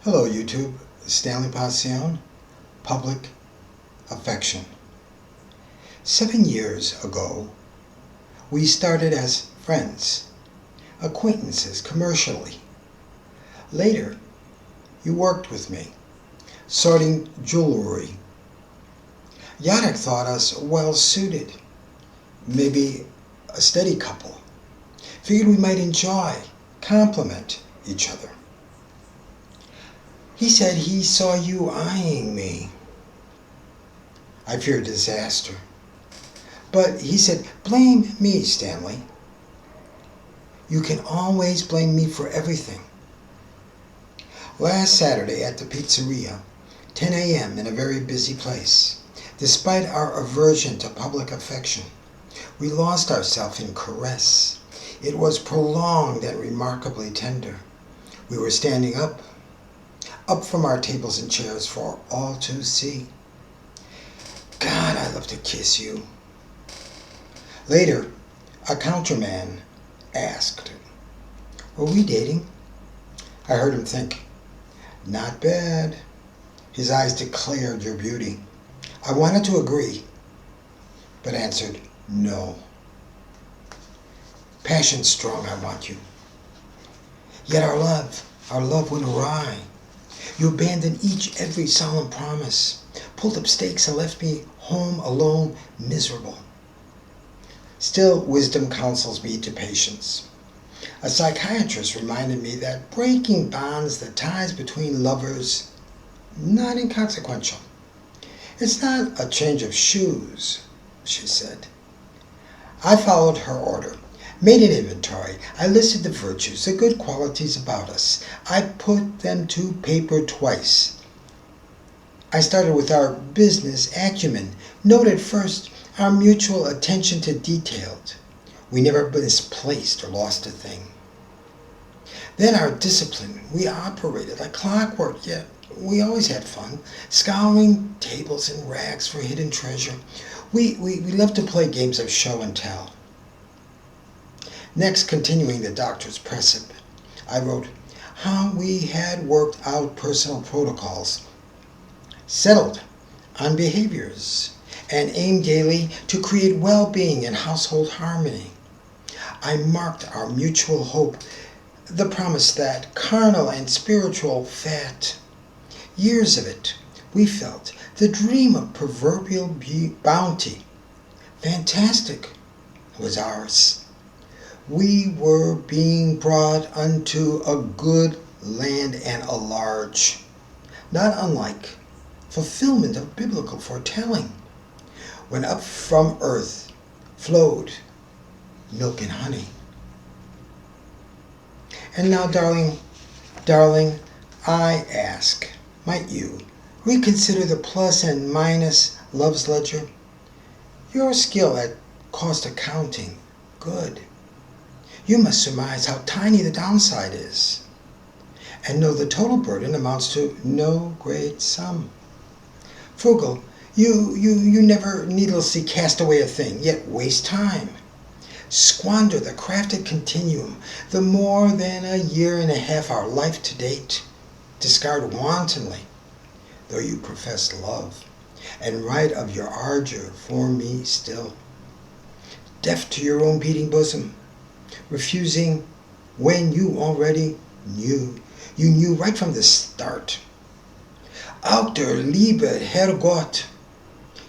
Hello YouTube, Stanley Pacion, Public Affection. 7 years ago, we started as friends, acquaintances commercially. Later, you worked with me, sorting jewelry. Jarek thought us well suited, maybe a steady couple. Figured we might enjoy, complement each other. He said he saw you eyeing me. I feared disaster. But he said, blame me, Stanley. You can always blame me for everything. Last Saturday at the Pizzeria, 10 a.m. in a very busy place, despite our aversion to public affection, we lost ourselves in caress. It was prolonged and remarkably tender. We were standing up from our tables and chairs for all to see. God, I love to kiss you. Later, a counterman asked, were we dating? I heard him think, not bad. His eyes declared your beauty. I wanted to agree, but answered no. Passion strong, I want you. Yet our love went awry. You abandoned every solemn promise, pulled up stakes and left me home alone, miserable. Still, wisdom counsels me to patience. A psychiatrist reminded me that breaking bonds, the ties between lovers, not inconsequential. It's not a change of shoes, she said. I followed her order. Made an inventory. I listed the virtues, the good qualities about us. I put them to paper twice. I started with our business acumen. Noted first our mutual attention to detail. We never misplaced or lost a thing. Then our discipline. We operated like clockwork, yet we always had fun, scouring tables and racks for hidden treasure. We loved to play games of show and tell. Next, continuing the doctor's precept, I wrote how we had worked out personal protocols, settled on behaviors, and aimed daily to create well-being and household harmony. I marked our mutual hope, the promise that carnal and spiritual fat, years of it, we felt, the dream of proverbial bounty, fantastic, was ours. We were being brought unto a good land and a large, not unlike fulfillment of biblical foretelling, when up from earth flowed milk and honey. And now, darling, I ask, might you reconsider the plus and minus love's ledger? Your skill at cost accounting, good. You must surmise how tiny the downside is, and know the total burden amounts to no great sum. Frugal, you never needlessly cast away a thing, yet waste time. Squander the crafted continuum, the more than a year and a half our life to date. Discard wantonly, though you profess love, and write of your ardor for me still. Deaf to your own beating bosom, refusing when you already knew. You knew right from the start. Auch der Liebe, Herrgott.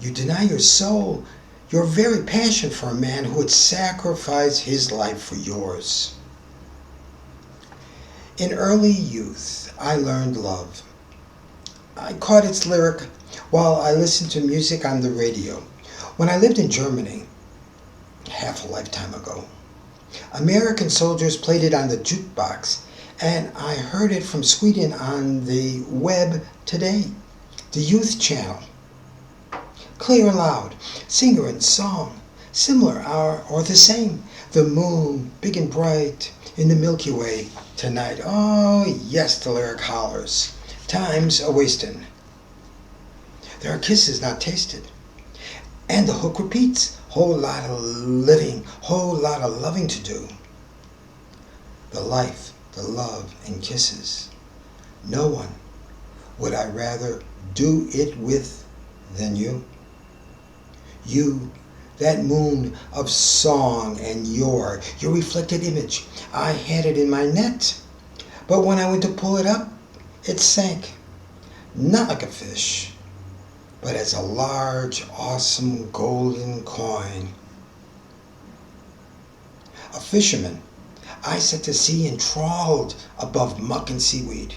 You deny your soul, your very passion for a man who would sacrifice his life for yours. In early youth, I learned love. I caught its lyric while I listened to music on the radio. When I lived in Germany, half a lifetime ago, American soldiers played it on the jukebox, and I heard it from Sweden on the web today, the youth channel. Clear and loud, singer and song, similar or the same. The moon, big and bright, in the Milky Way tonight. Oh yes, the lyric hollers. Time's a-wastin'. There are kisses not tasted. And the hook repeats. Whole lot of living, whole lot of loving to do. The life, the love, and kisses. No one would I rather do it with than you. You, that moon of song and your reflected image. I had it in my net, but when I went to pull it up, it sank. Not like a fish, but as a large, awesome golden coin. A fisherman, I set to sea and trawled above muck and seaweed,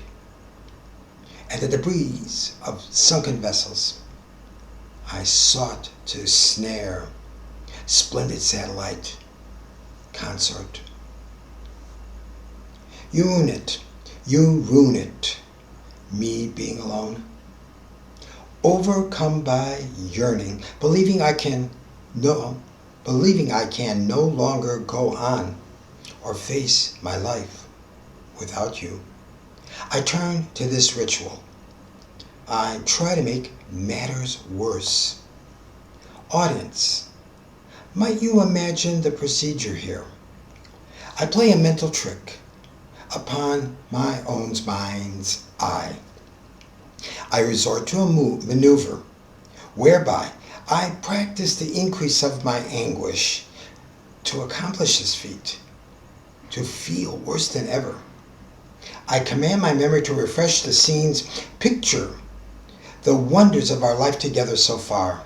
and the debris of sunken vessels. I sought to snare splendid satellite consort. You ruin it, you ruin it, me being alone. Overcome by yearning, believing I can no longer go on or face my life without you. I turn to this ritual. I try to make matters worse. Audience, might you imagine the procedure here? I play a mental trick upon my own mind's eye. I resort to a maneuver whereby I practice the increase of my anguish to accomplish this feat, to feel worse than ever. I command my memory to refresh the scenes, picture the wonders of our life together so far.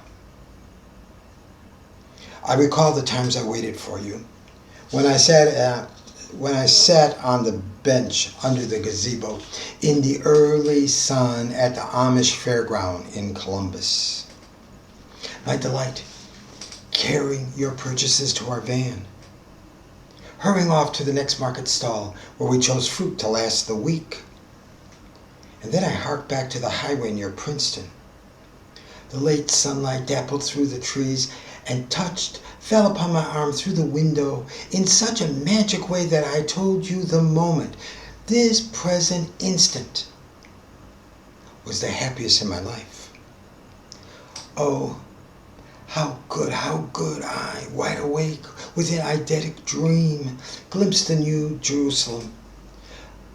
I recall the times I waited for you, when I sat on the bench under the gazebo in the early sun at the Amish fairground in Columbus. My delight, carrying your purchases to our van, hurrying off to the next market stall where we chose fruit to last the week. And then I harked back to the highway near Princeton. The late sunlight dappled through the trees and fell upon my arm through the window in such a magic way that I told you the moment, this present instant, was the happiest in my life. Oh, how good I, wide awake, within eidetic dream, glimpsed the new Jerusalem.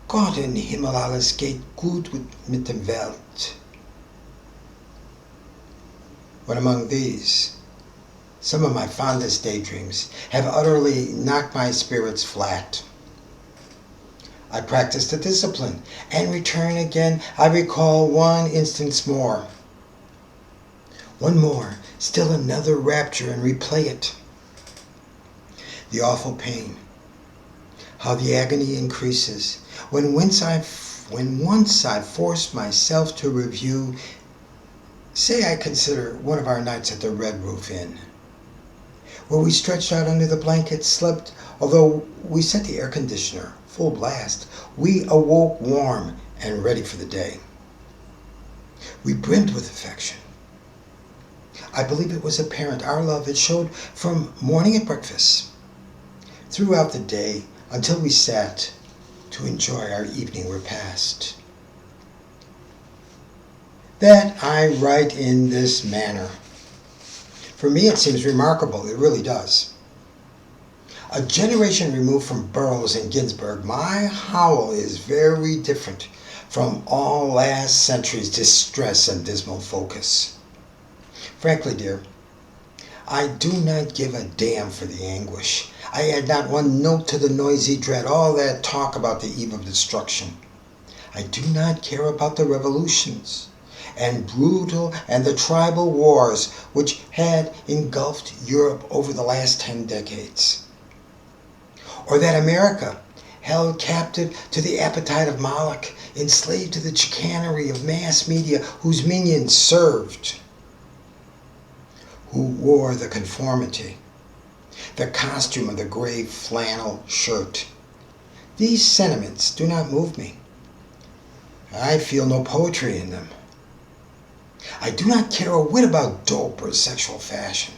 Gott in Himmel alles geht gut mit dem Welt. When among these, some of my fondest daydreams have utterly knocked my spirits flat. I practice the discipline and return again. I recall one instance more. One more, still another rapture, and replay it. The awful pain, how the agony increases when once I force myself to review, say I consider one of our nights at the Red Roof Inn, where we stretched out under the blankets, slept, although we set the air conditioner full blast. We awoke warm and ready for the day. We brimmed with affection. I believe it was apparent our love had showed from morning at breakfast, throughout the day, until we sat to enjoy our evening repast. That I write in this manner. For me it seems remarkable, it really does. A generation removed from Burroughs and Ginsberg, my howl is very different from all last century's distress and dismal focus. Frankly, dear, I do not give a damn for the anguish. I add not one note to the noisy dread, all that talk about the eve of destruction. I do not care about the revolutions and the tribal wars which had engulfed Europe over the last 10 decades. Or that America, held captive to the appetite of Moloch, enslaved to the chicanery of mass media whose minions served, who wore the conformity, the costume of the gray flannel shirt. These sentiments do not move me. I feel no poetry in them. I do not care a whit about dope or sexual fashion.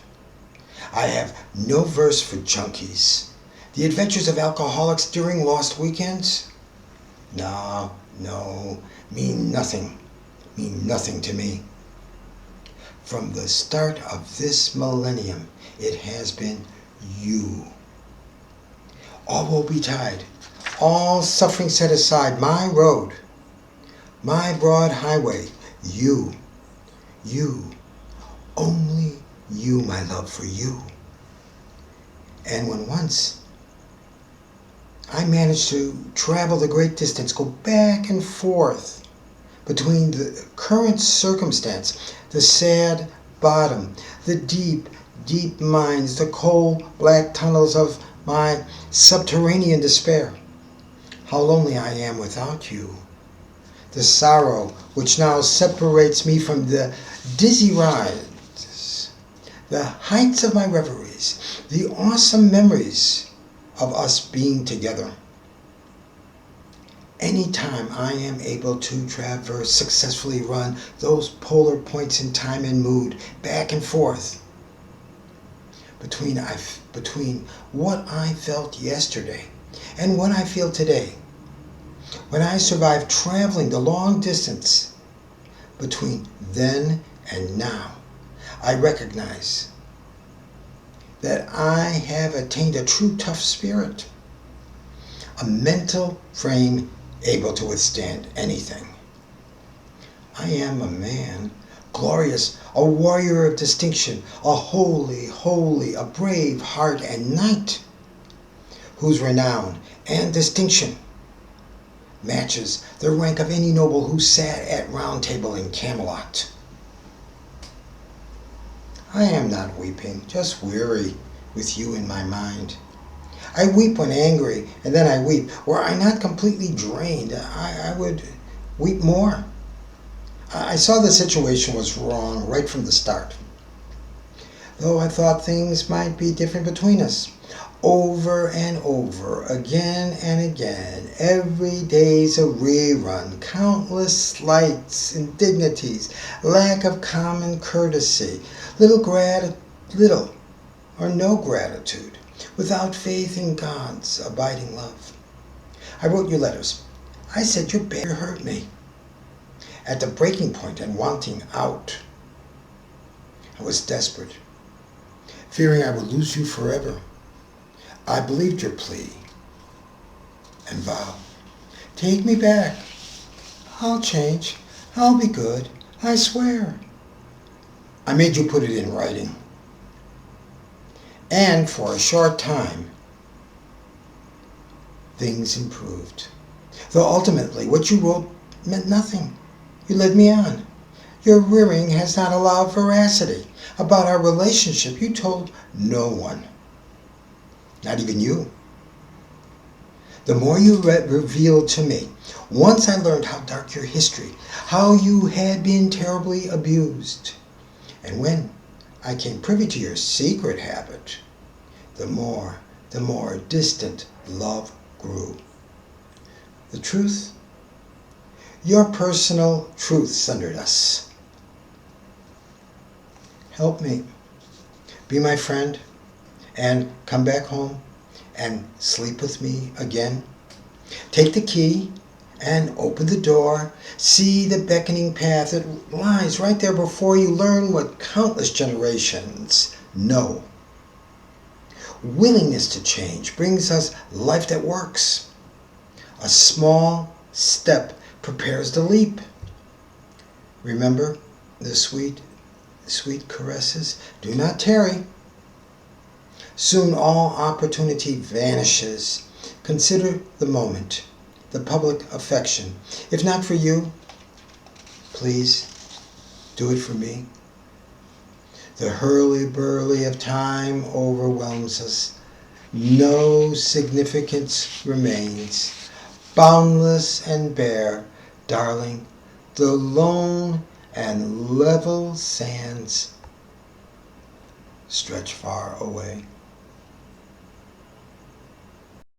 I have no verse for junkies. The adventures of alcoholics during lost weekends? No, mean nothing to me. From the start of this millennium, it has been you. All woe betide, all suffering set aside, my road my broad highway, you, only you, my love for you. And when once I managed to travel the great distance, go back and forth between the current circumstance, the sad bottom, the deep, deep mines, the coal black tunnels of my subterranean despair. How lonely I am without you. The sorrow which now separates me from the dizzy rides, the heights of my reveries, the awesome memories of us being together. Anytime I am able to traverse, successfully run those polar points in time and mood, back and forth, between what I felt yesterday and what I feel today, when I survive traveling the long distance between then and now, I recognize that I have attained a true tough spirit, a mental frame able to withstand anything. I am a man, glorious, a warrior of distinction, a holy, a brave heart and knight, whose renown and distinction matches the rank of any noble who sat at round table in Camelot. I am not weeping, just weary with you in my mind. I weep when angry, and then I weep. Were I not completely drained, I would weep more. I saw the situation was wrong right from the start, though I thought things might be different between us. Over and over, again and again, every day's a rerun, countless slights, indignities, lack of common courtesy, little or no gratitude, without faith in God's abiding love. I wrote you letters. I said your behavior hurt me. At the breaking point and wanting out, I was desperate, fearing I would lose you forever. I believed your plea and vow. Take me back. I'll change. I'll be good. I swear. I made you put it in writing. And for a short time, things improved. Though ultimately, what you wrote meant nothing. You led me on. Your rearing has not allowed veracity. About our relationship, you told no one. Not even you. The more you revealed to me, once I learned how dark your history, how you had been terribly abused, and when I came privy to your secret habit, the more distant love grew. The truth, your personal truth sundered us. Help me. Be my friend and come back home and sleep with me again. Take the key and open the door. See the beckoning path that lies right there before you. Learn what countless generations know. Willingness to change brings us life that works. A small step prepares the leap. Remember the sweet, sweet caresses. Do not tarry. Soon all opportunity vanishes. Consider the moment, the public affection. If not for you, please do it for me. The hurly-burly of time overwhelms us. No significance remains. Boundless and bare, darling, the lone and level sands stretch far away.